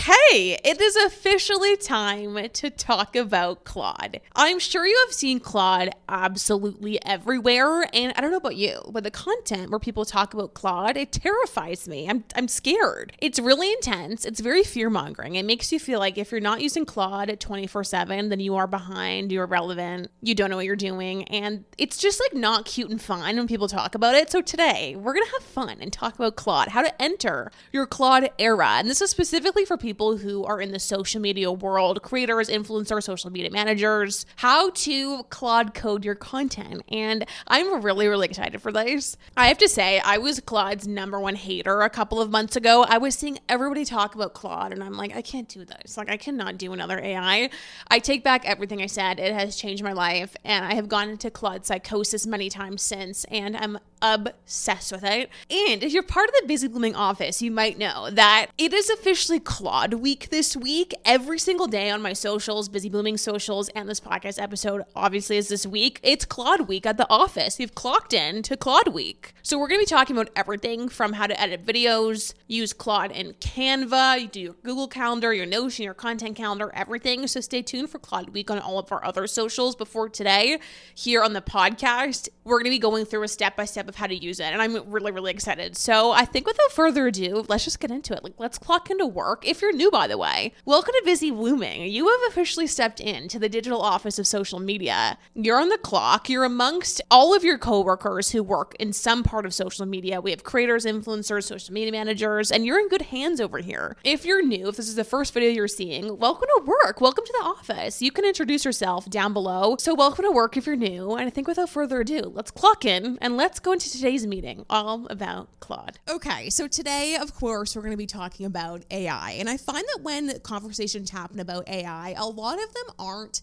Okay, it is officially time to talk about Claude. I'm sure you have seen Claude absolutely everywhere, and I don't know about you, but the content where people talk about Claude, it terrifies me. I'm scared. It's really intense. It's very fear-mongering. It makes you feel like if you're not using Claude 24/7, then you are behind, you're irrelevant, you don't know what you're doing, and it's just like not cute and fun when people talk about it. So today, we're gonna have fun and talk about Claude, how to enter your Claude era. And this is specifically for people who are in the social media world, creators, influencers, social media managers, how to Claude Code your content. And I'm really, really excited for this. I have to say, I was Claude's #1 hater a couple of months ago. I was seeing everybody talk about Claude and I'm like, I can't do this. Like, I cannot do another AI. I take back everything I said. It has changed my life and I have gone into Claude psychosis many times since, and I'm obsessed with it. And if you're part of the Busy Blooming office, you might know that it is officially Claude week this week. Every single day on my socials, Busy Blooming socials, and this podcast episode obviously is this week. It's Claude week at the office. You've clocked in to Claude week. So we're going to be talking about everything from how to edit videos, use Claude in Canva, you do your Google Calendar, your Notion, your content calendar, everything. So stay tuned for Claude week on all of our other socials. Before today, here on the podcast, we're going to be going through a step-by-step of how to use it. And I'm really, really excited. So I think without further ado, let's just get into it. Let's clock into work. If you're new, by the way, welcome to Busy Blooming. You have officially stepped into the digital office of social media. You're on the clock. You're amongst all of your coworkers who work in some part of social media. We have creators, influencers, social media managers, and you're in good hands over here. If you're new, if this is the first video you're seeing, welcome to work. Welcome to the office. You can introduce yourself down below. So welcome to work if you're new. And I think without further ado, let's clock in and let's go into today's meeting all about Claude. Okay, so today, of course, we're going to be talking about AI. And I find that when conversations happen about AI, a lot of them aren't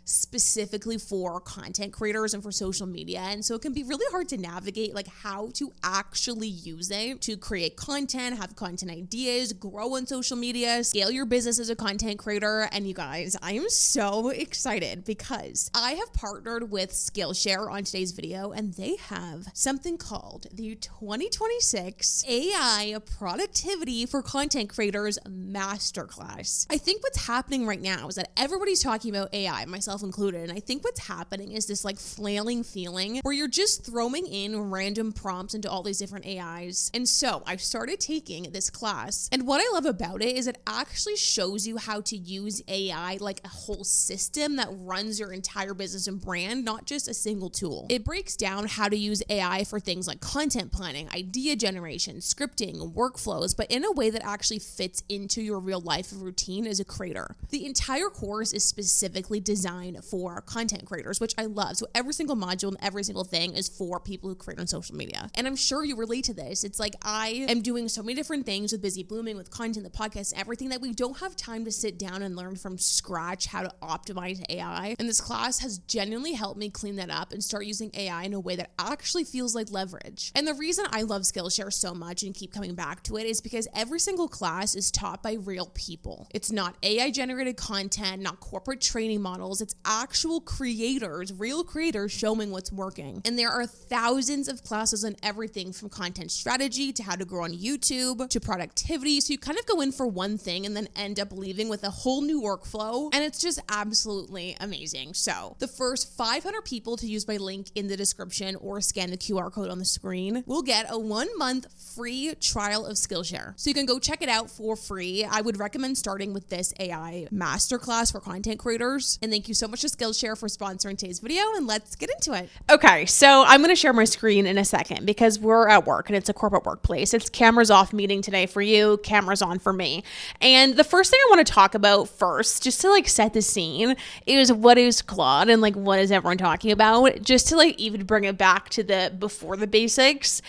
specifically for content creators and for social media. And so it can be really hard to navigate like how to actually use it to create content, have content ideas, grow on social media, scale your business as a content creator. And you guys, I am so excited because I have partnered with Skillshare on today's video and they have something called the 2026 AI Productivity for Content Creators Masterclass. I think what's happening right now is that everybody's talking about AI, myself included. And I think what's happening is this like flailing feeling where you're just throwing in random prompts into all these different AIs. And so I started taking this class. And what I love about it is it actually shows you how to use AI like a whole system that runs your entire business and brand, not just a single tool. It breaks down how to use AI for things like content planning, idea generation, scripting, workflows, but in a way that actually fits into your real life routine as a creator. The entire course is specifically designed for content creators, which I love. So every single module and every single thing is for people who create on social media. And I'm sure you relate to this. It's like I am doing so many different things with Busy Blooming, with content, the podcast, everything that we don't have time to sit down and learn from scratch how to optimize AI. And this class has genuinely helped me clean that up and start using AI in a way that actually feels like leverage. And the reason I love Skillshare so much and keep coming back to it is because every single class is taught by real people. It's not AI generated content, not corporate training models. It's actual creators, real creators showing what's working. And there are thousands of classes on everything from content strategy to how to grow on YouTube to productivity. So you kind of go in for one thing and then end up leaving with a whole new workflow. And it's just absolutely amazing. So the first 500 people to use my link in the description or scan the QR code on the screen will get a 1-month free trial of Skillshare. So you can go check it out for free. I would recommend starting with this AI masterclass for content creators. And thank you so much to Skillshare for sponsoring today's video, and let's get into it. Okay, so I'm going to share my screen in a second because we're at work and it's a corporate workplace. It's cameras off meeting today for you, cameras on for me. And the first thing I want to talk about first, just to like set the scene, is what is Claude and like what is everyone talking about, just to like even bring it back to the before the basics.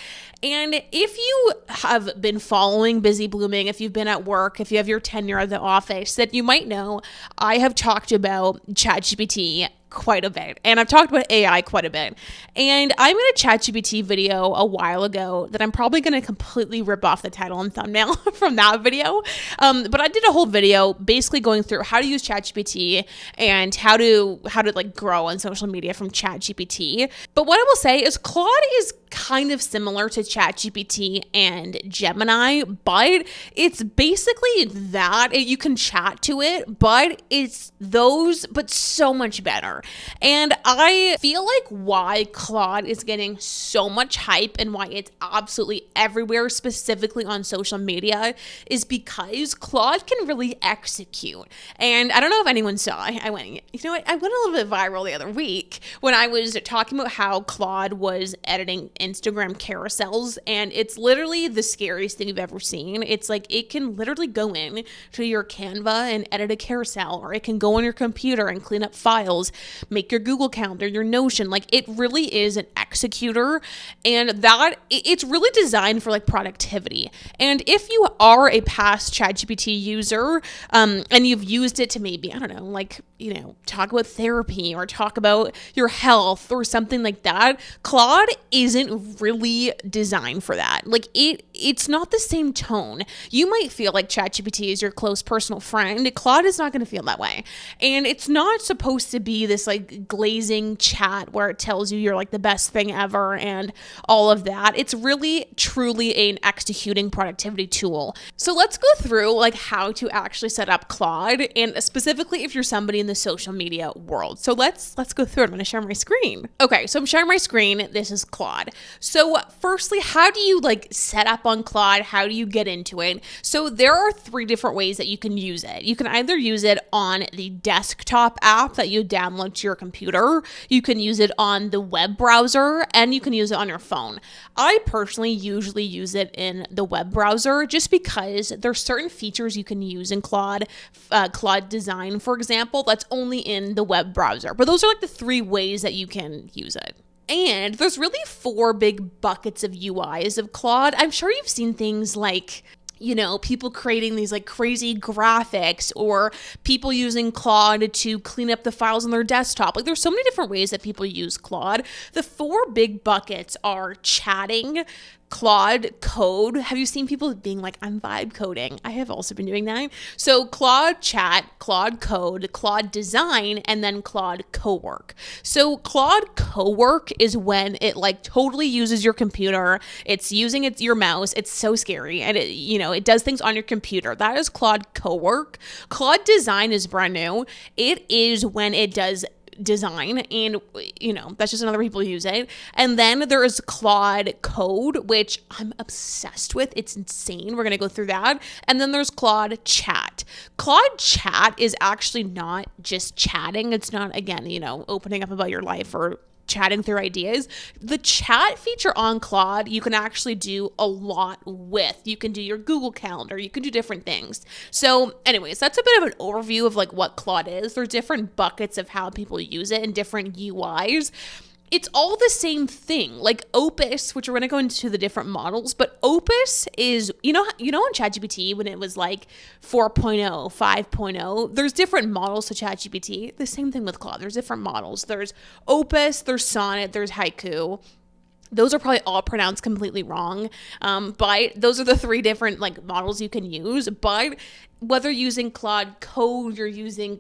And if you have been following Busy Blooming, if you've been at work, if you have your tenure at the office, that you might know I have talked about ChatGPT quite a bit. And I've talked about AI quite a bit. And I made a ChatGPT video a while ago that I'm probably going to completely rip off the title and thumbnail from that video. But I did a whole video basically going through how to use ChatGPT and how to like grow on social media from ChatGPT. But what I will say is Claude is kind of similar to ChatGPT and Gemini, but it's basically that. You can chat to it, but it's those, but so much better. And I feel like why Claude is getting so much hype and why it's absolutely everywhere, specifically on social media, is because Claude can really execute. And I don't know if anyone saw, I went a little bit viral the other week when I was talking about how Claude was editing Instagram carousels, and it's literally the scariest thing you've ever seen. It's like it can literally go in to your Canva and edit a carousel, or it can go on your computer and clean up files, make your Google Calendar, your Notion. Like, it really is an executor, and that it's really designed for like productivity. And if you are a past ChatGPT user, and you've used it to maybe, I don't know, like, talk about therapy or talk about your health or something like that, Claude isn't really designed for that. Like, it's not the same tone. You might feel like ChatGPT is your close personal friend. Claude is not going to feel that way. And it's not supposed to be this like glazing chat where it tells you you're like the best thing ever and all of that. It's really truly an executing productivity tool. So let's go through like how to actually set up Claude, and specifically if you're somebody in the social media world. So let's go through it. I'm going to share my screen. Okay, so I'm sharing my screen. This is Claude. So firstly, how do you like set up on Claude? How do you get into it? So there are 3 different ways that you can use it. You can either use it on the desktop app that you download to your computer. You can use it on the web browser, and you can use it on your phone. I personally usually use it in the web browser just because there's certain features you can use in Claude, Claude Design, for example, that's only in the web browser. But those are like the 3 ways that you can use it. And there's really 4 big buckets of UIs of Claude. I'm sure you've seen things like, people creating these like crazy graphics, or people using Claude to clean up the files on their desktop. Like, there's so many different ways that people use Claude. The 4 big buckets are chatting, Claude Code. Have you seen people being like, I'm vibe coding? I have also been doing that. So Claude Chat, Claude Code, Claude Design, and then Claude Cowork. So Claude Cowork is when it like totally uses your computer. It's using your mouse. It's so scary. And it does things on your computer. That is Claude Cowork. Claude Design is brand new. It is when it does design, and that's just another people use it. And then there is Claude Code, which I'm obsessed with. It's insane. We're gonna go through that. And then there's Claude Chat. Claude Chat is actually not just chatting. It's not, again, opening up about your life or chatting through ideas. The chat feature on Claude, you can actually do a lot with. You can do your Google Calendar. You can do different things. So anyways, that's a bit of an overview of like what Claude is. There's different buckets of how people use it and different UIs. It's all the same thing. Like Opus, which we're going to go into the different models, but Opus is, on ChatGPT when it was like 4.0, 5.0, there's different models to ChatGPT. The same thing with Claude. There's different models. There's Opus, there's Sonnet, there's Haiku. Those are probably all pronounced completely wrong, but those are the 3 different like models you can use. But whether using Claude Code, you're using,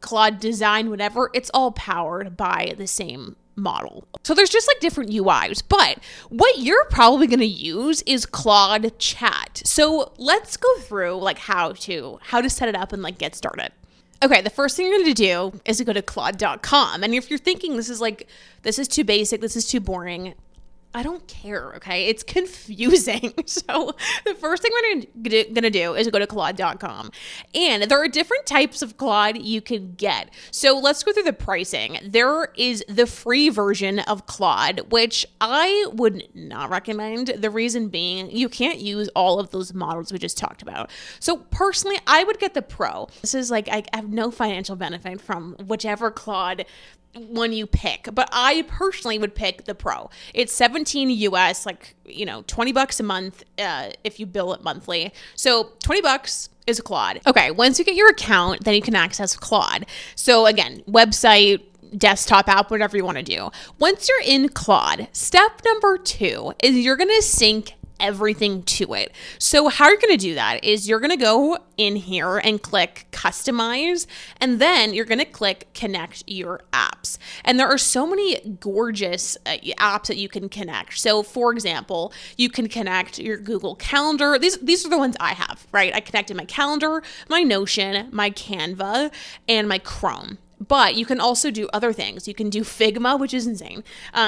Claude Design, whatever, it's all powered by the same model. So there's just like different UIs, but what you're probably going to use is Claude Chat. So let's go through like how to set it up and like get started. Okay, the first thing you're going to do is to go to claude.com. And if you're thinking this is too basic, this is too boring, I don't care, okay? It's confusing. So the first thing we're gonna do is go to Claude.com. And there are different types of Claude you can get. So let's go through the pricing. There is the free version of Claude, which I would not recommend. The reason being, you can't use all of those models we just talked about. So personally, I would get the Pro. This is like, I have no financial benefit from whichever Claude one you pick, but I personally would pick the Pro. It's $17 US, like, $20 a month if you bill it monthly. So $20 is Claude. Okay, once you get your account, then you can access Claude. So again, website, desktop app, whatever you want to do. Once you're in Claude, step number 2 is you're going to sync everything to it. So how you're going to do that is you're going to go in here and click customize, and then you're going to click connect your apps. And there are so many gorgeous apps that you can connect. So for example, you can connect your Google Calendar. These are the ones I have, right? I connected my calendar, my Notion, my Canva, and my Chrome. But you can also do other things. You can do Figma, which is insane.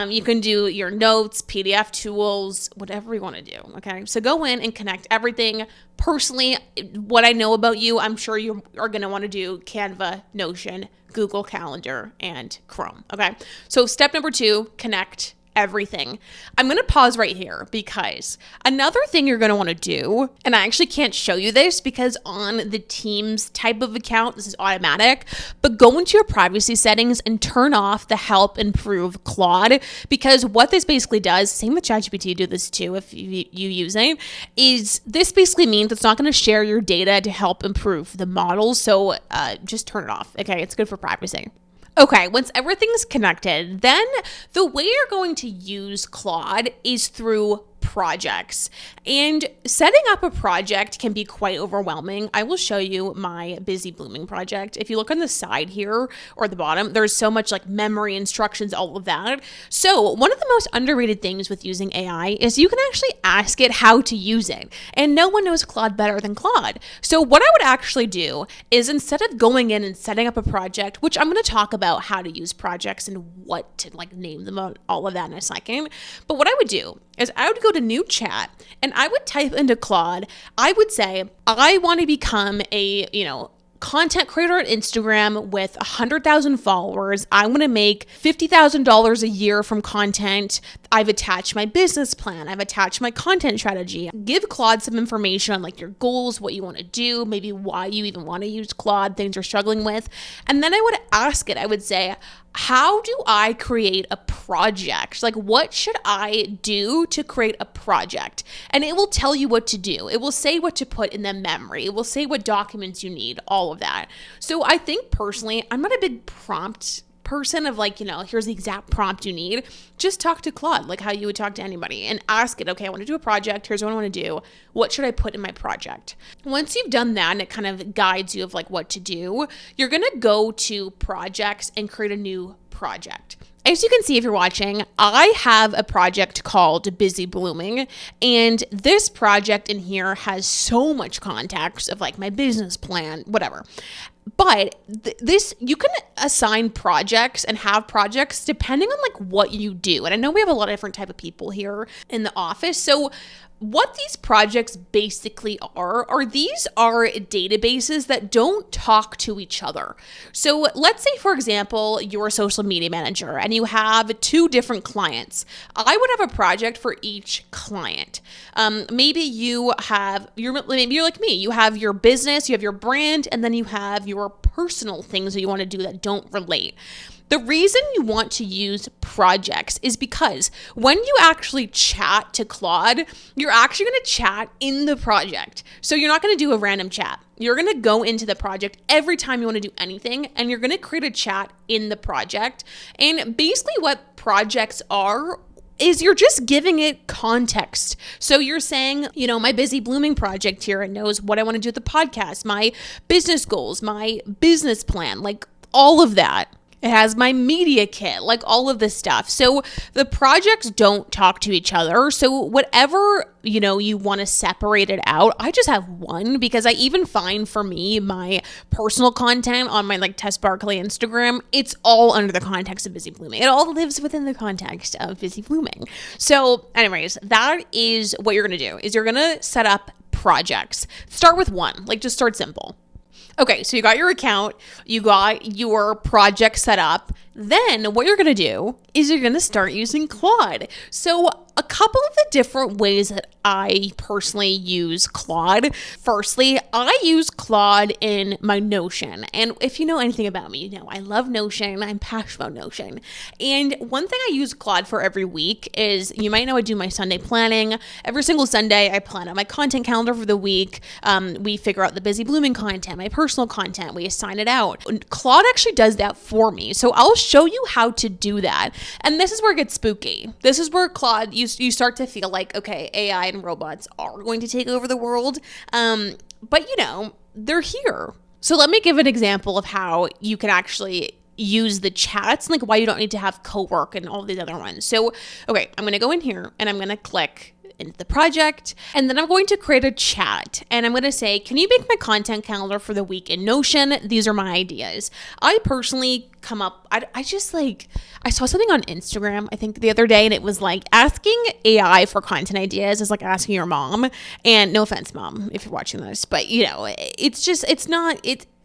You can do your notes, PDF tools, whatever you want to do. Okay. So go in and connect everything. Personally, what I know about you, I'm sure you are going to want to do Canva, Notion, Google Calendar, and Chrome. Okay. So step number 2, connect everything. I'm going to pause right here because another thing you're going to want to do, and I actually can't show you this because on the Teams type of account, this is automatic, but go into your privacy settings and turn off the help improve Claude, because what this basically does, same with ChatGPT, do this too if you use it, is this basically means it's not going to share your data to help improve the model. So just turn it off. Okay. It's good for privacy. Okay, once everything's connected, then the way you're going to use Claude is through projects. And setting up a project can be quite overwhelming. I will show you my Busy Blooming project. If you look on the side here or the bottom, there's so much like memory instructions, all of that. So one of the most underrated things with using AI is you can actually ask it how to use it. And no one knows Claude better than Claude. So what I would actually do is instead of going in and setting up a project, which I'm going to talk about how to use projects and what to like name them, all of that in a second. But what I would do is I would go to new chat and I would type into Claude, I would say, I want to become a, content creator on Instagram with 100,000 followers. I want to make $50,000 a year from content. I've attached my business plan. I've attached my content strategy. Give Claude some information on like your goals, what you want to do, maybe why you even want to use Claude, things you're struggling with. And then I would ask it, I would say, how do I create a project? Like, what should I do to create a project? And it will tell you what to do. It will say what to put in the memory. It will say what documents you need, all of that. So I think personally, I'm not a big prompt person of like, here's the exact prompt you need. Just talk to Claude like how you would talk to anybody and ask it, okay, I want to do a project. Here's what I want to do. What should I put in my project? Once you've done that and it kind of guides you of like what to do, you're going to go to projects and create a new project. As you can see, if you're watching, I have a project called Busy Blooming, and this project in here has so much context of like my business plan, whatever. But this, you can assign projects and have projects depending on like what you do. And I know we have a lot of different type of people here in the office. So what these projects basically are these are databases that don't talk to each other. So let's say, for example, you're a social media manager and you have 2 different clients. I would have a project for each client. Maybe you're like me. You have your business, you have your brand, and then you have your personal things that you want to do that don't relate. The reason you want to use projects is because when you actually chat to Claude, you're actually going to chat in the project. So you're not going to do a random chat. You're going to go into the project every time you want to do anything, and you're going to create a chat in the project. And basically what projects are is you're just giving it context. So you're saying, my Busy Blooming project here, it knows what I want to do with the podcast, my business goals, my business plan, like all of that. It has my media kit, like all of this stuff. So the projects don't talk to each other. So whatever, you want to separate it out. I just have one because I even find for me, my personal content on my like Tess Barclay Instagram, it's all under the context of Busy Blooming. It all lives within the context of Busy Blooming. So anyways, that is what you're going to do is you're going to set up projects. Start with one, like just start simple. Okay, so you got your account, you got your project set up. Then what you're going to do is you're going to start using Claude. So a couple of the different ways that I personally use Claude. Firstly, I use Claude in my Notion. And if you know anything about me, I love Notion. I'm passionate about Notion. And one thing I use Claude for every week is, you might know I do my Sunday planning. Every single Sunday, I plan out my content calendar for the week. We figure out the Busy Blooming content, my personal content. We assign it out. Claude actually does that for me. So I'll show you how to do that. And this is where it gets spooky. This is where Claude, you you start to feel like, okay, AI and robots are going to take over the world. But, they're here. So let me give an example of how you can actually use the chats and like why you don't need to have co-work and all these other ones. So, okay, I'm going to go in here and I'm going to click into the project, and then I'm going to create a chat, and I'm going to say, can you make my content calendar for the week in Notion? These are my ideas. I personally come up, I saw something on Instagram, I think the other day, and it was like asking AI for content ideas is like asking your mom, and no offense, mom, if you're watching this, but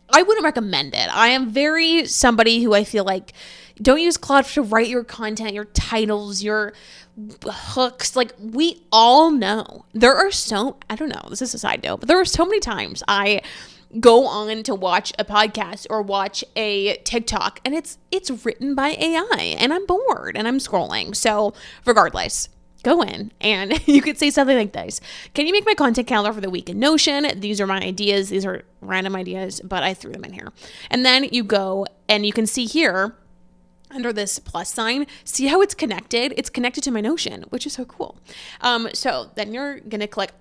I wouldn't recommend it. I am very somebody who I feel like, don't use Claude to write your content, your titles, your hooks. Like, we all know I don't know, this is a side note, but there are so many times I go on to watch a podcast or watch a TikTok and it's written by AI and I'm bored and I'm scrolling. So regardless, go in and you could say something like this. Can you make my content calendar for the week in Notion? These are my ideas. These are random ideas, but I threw them in here. And then you go and you can see here under this plus sign, see how it's connected? It's connected to my Notion, which is so cool. So then you're going to click,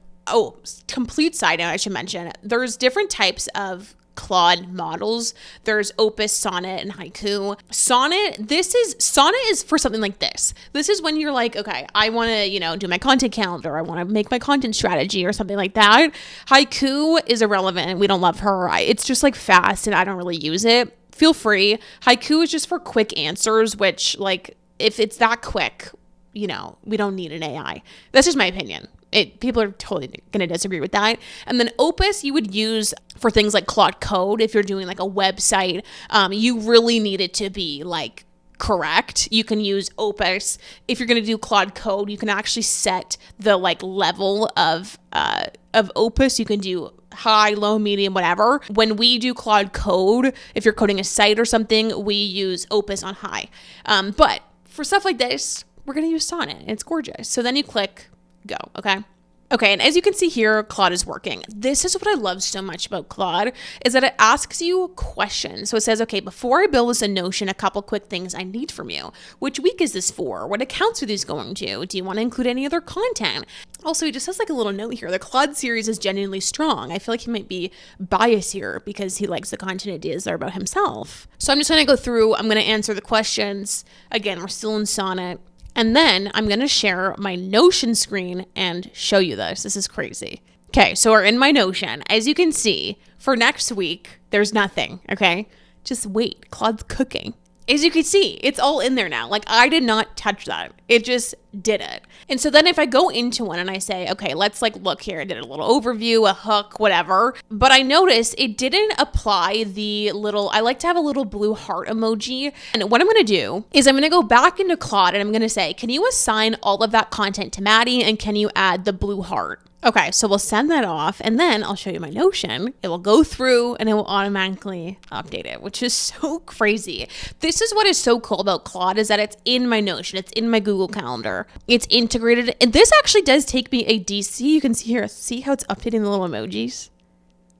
complete side note, I should mention, there's different types of Claude models. There's Opus, Sonnet, and Haiku. Sonnet is for something like this. This is when you're like, okay, I want to, do my content calendar. I want to make my content strategy or something like that. Haiku is irrelevant. We don't love her. It's just like fast and I don't really use it. Feel free. Haiku is just for quick answers, which like if it's that quick, we don't need an AI. That's just my opinion. People are totally going to disagree with that. And then Opus you would use for things like Claude Code. If you're doing like a website, you really need it to be like correct. You can use Opus. If you're going to do Claude Code, you can actually set the like level of Opus. You can do high, low, medium, whatever. When we do Claude Code, if you're coding a site or something, we use Opus on high. But for stuff like this, we're going to use Sonnet. It's gorgeous. So then you click go. Okay, and as you can see here, Claude is working. This is what I love so much about Claude, is that it asks you questions. So it says, okay, before I build this in Notion, a couple quick things I need from you. Which week is this for? What accounts are these going to? Do you want to include any other content? Also, he just has like a little note here. The Claude series is genuinely strong. I feel like he might be biased here because he likes the content ideas that are about himself. So I'm just going to go through. I'm going to answer the questions. Again, we're still in Sonnet. And then I'm going to share my Notion screen and show you this. This is crazy. Okay, so we're in my Notion. As you can see, for next week, there's nothing, okay? Just wait. Claude's cooking. As you can see, it's all in there now. Like, I did not touch that. It just did it. And so then if I go into one and I say, okay, let's like look here. I did a little overview, a hook, whatever. But I noticed it didn't apply I like to have a little blue heart emoji. And what I'm going to do is I'm going to go back into Claude and I'm going to say, can you assign all of that content to Maddie? And can you add the blue heart? Okay, so we'll send that off and then I'll show you my Notion. It will go through and it will automatically update it, which is so crazy. This is what is so cool about Claude is that it's in my Notion. It's in my Google Calendar. It's integrated. And this actually does take me a DC. You can see here, see how it's updating the little emojis?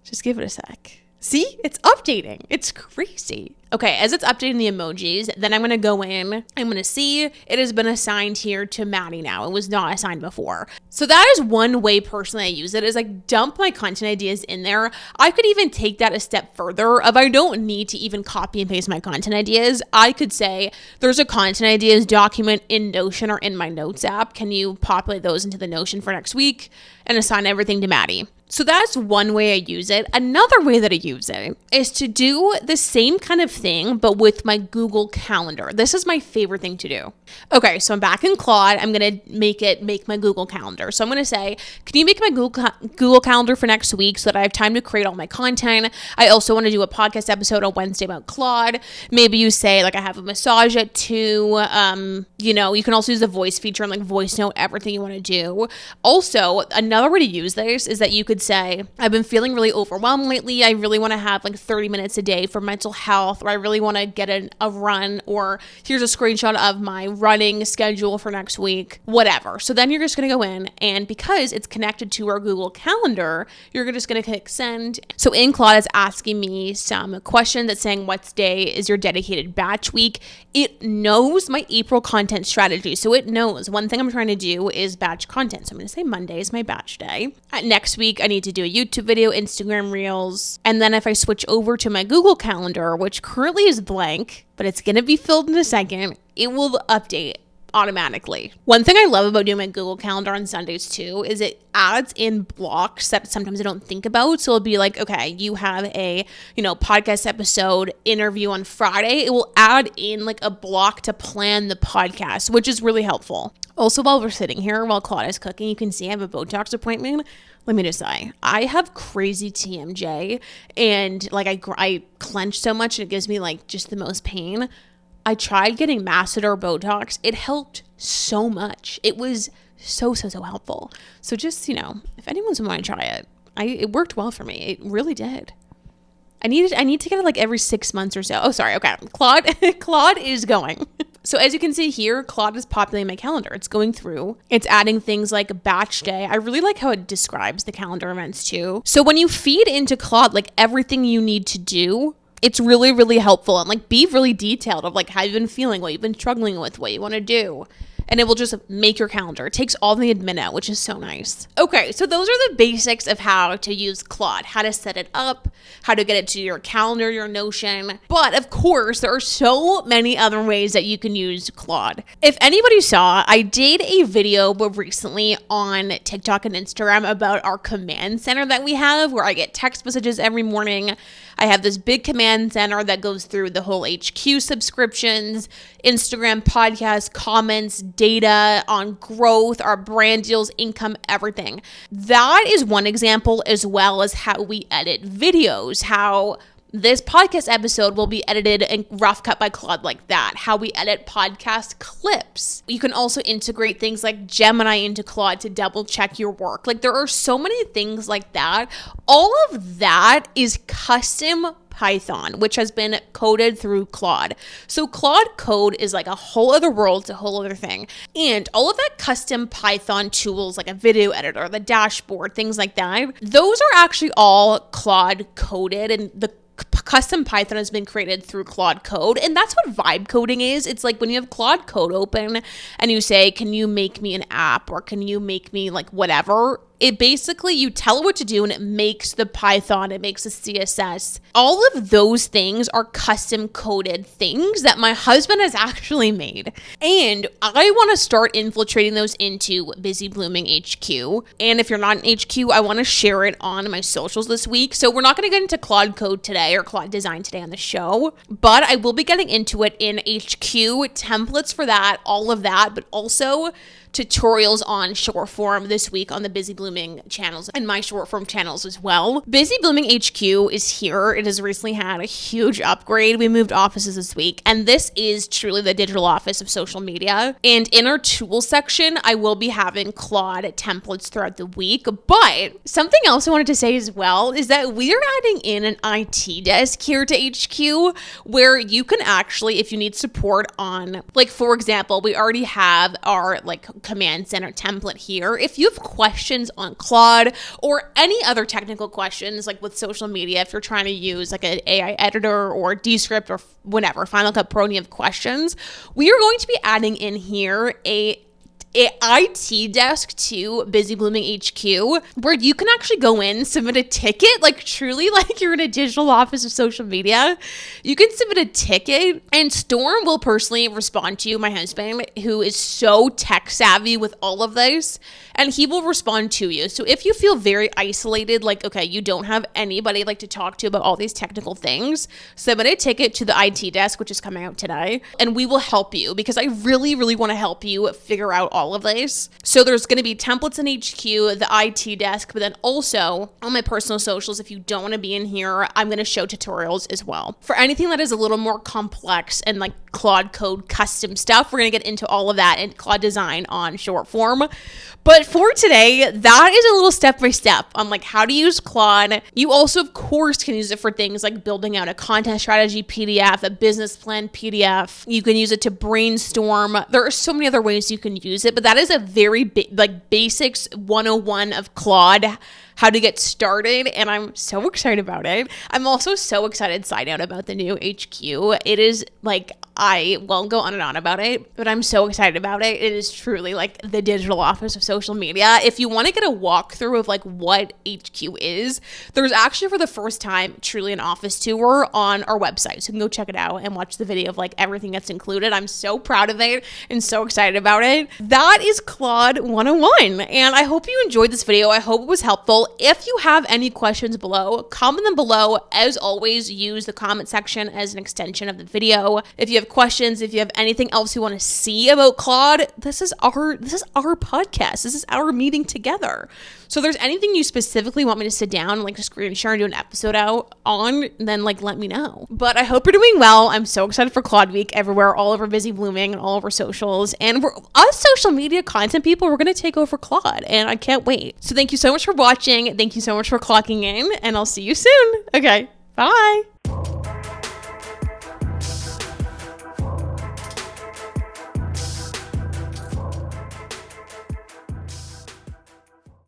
Just give it a sec. See, it's updating. It's crazy. Okay, as it's updating the emojis, then I'm going to go in. I'm going to see it has been assigned here to Maddie now. It was not assigned before. So that is one way personally I use it is like dump my content ideas in there. I could even take that a step further if I don't need to even copy and paste my content ideas. I could say there's a content ideas document in Notion or in my notes app. Can you populate those into the Notion for next week and assign everything to Maddie? So that's one way I use it. Another way that I use it is to do the same kind of thing, but with my Google Calendar. This is my favorite thing to do. Okay, so I'm back in Claude. I'm going to make my Google Calendar. So I'm going to say, can you make my Google Calendar for next week so that I have time to create all my content? I also want to do a podcast episode on Wednesday about Claude. Maybe you say, like, I have a massage at 2. You can also use the voice feature and like voice note everything you want to do. Also, another way to use this is that you could say, I've been feeling really overwhelmed lately. I really want to have like 30 minutes a day for mental health, or I really want to get a run, or here's a screenshot of my running schedule for next week, whatever. So then you're just going to go in, and because it's connected to our Google Calendar, you're just going to click send. So in Claude, it's asking me some question that's saying, what day is your dedicated batch week? It knows my April content strategy. So it knows one thing I'm trying to do is batch content. So I'm going to say Monday is my batch day. Next week, I need to do a YouTube video, Instagram Reels. And then if I switch over to my Google Calendar, which currently is blank, but it's going to be filled in a second, it will update automatically. One thing I love about doing my Google Calendar on Sundays too is it adds in blocks that sometimes I don't think about. So it'll be like, okay, you have a, podcast episode interview on Friday. It will add in like a block to plan the podcast, which is really helpful. Also, while we're sitting here, while Claude is cooking, you can see I have a Botox appointment. Let me just say, I have crazy TMJ, and like I clench so much and it gives me like just the most pain. I tried getting masseter Botox. It helped so much. It was so helpful. So just, if anyone's want to try it, it worked well for me. It really did. I need to get it like every 6 months or so. Oh, sorry. Okay. Claude is going. So as you can see here, Claude is populating my calendar. It's going through. It's adding things like batch day. I really like how it describes the calendar events too. So when you feed into Claude, like everything you need to do, it's really, really helpful, and like be really detailed of like how you've been feeling, what you've been struggling with, what you want to do. And it will just make your calendar. It takes all the admin out, which is so nice. Okay, so those are the basics of how to use Claude, how to set it up, how to get it to your calendar, your Notion. But of course, there are so many other ways that you can use Claude. If anybody saw, I did a video recently on TikTok and Instagram about our command center that we have, where I get text messages every morning. I have this big command center that goes through the whole HQ subscriptions, Instagram podcasts, comments, data on growth, our brand deals, income, everything. That is one example, as well as how we edit videos, how this podcast episode will be edited and rough cut by Claude like that. How we edit podcast clips. You can also integrate things like Gemini into Claude to double check your work. Like there are so many things like that. All of that is custom Python, which has been coded through Claude. So Claude Code is like a whole other world, it's a whole other thing. And all of that custom Python tools, like a video editor, the dashboard, things like that, those are actually all Claude coded, and the custom Python has been created through Claude Code. And that's what vibe coding is. It's like when you have Claude Code open and you say, can you make me an app, or can you make me like whatever? It basically, you tell it what to do and it makes the Python, it makes the CSS. All of those things are custom coded things that my husband has actually made. And I want to start infiltrating those into Busy Blooming HQ. And if you're not in HQ, I want to share it on my socials this week. So we're not going to get into Claude Code today or Claude Design today on the show, but I will be getting into it in HQ, templates for that, all of that, but also tutorials on short form this week on the Busy Blooming channels and my short form channels as well. Busy Blooming HQ is here. It has recently had a huge upgrade. We moved offices this week, and this is truly the digital office of social media. And in our tools section, I will be having Claude templates throughout the week. But something else I wanted to say as well is that we are adding in an IT desk here to HQ, where you can actually, if you need support on, like, for example, we already have our like command center template here. If you have questions on Claude or any other technical questions, like with social media, if you're trying to use like an AI editor or Descript or whatever, Final Cut Pro, and you have questions, we are going to be adding in here a IT desk to Busy Blooming HQ, where you can actually go in, submit a ticket, like truly like you're in a digital office of social media. You can submit a ticket, and Storm will personally respond to you, my husband, who is so tech savvy with all of this, and he will respond to you. So if you feel very isolated, like, okay, you don't have anybody like to talk to about all these technical things, submit a ticket to the IT desk, which is coming out today, and we will help you, because I really, really want to help you figure out all all of this. So there's going to be templates in HQ, the IT desk, but then also on my personal socials, if you don't want to be in here, I'm going to show tutorials as well. For anything that is a little more complex and like Claude Code custom stuff, we're going to get into all of that in Claude Design on short form. But for today, that is a little step-by-step on like how to use Claude. You also, of course, can use it for things like building out a content strategy PDF, a business plan PDF. You can use it to brainstorm. There are so many other ways you can use it, but that is a very basics 101 of Claude, how to get started, and I'm so excited about it. I'm also so excited, side note, about the new HQ. It is like, I won't go on and on about it, but I'm so excited about it. It is truly like the digital office of social media. If you want to get a walkthrough of like what HQ is, there's actually for the first time truly an office tour on our website. So you can go check it out and watch the video of like everything that's included. I'm so proud of it and so excited about it. That is Claude 101. And I hope you enjoyed this video. I hope it was helpful. If you have any questions below, comment them below. As always, use the comment section as an extension of the video. If you have questions, if you have anything else you want to see about Claude, this is our podcast. This is our meeting together. So if there's anything you specifically want me to sit down and like screen share and do an episode out on, then like let me know. But I hope you're doing well. I'm so excited for Claude Week everywhere, all over Busy Blooming and all over socials. And us social media content people, we're going to take over Claude and I can't wait. So thank you so much for watching. Thank you so much for clocking in and I'll see you soon. Okay, bye.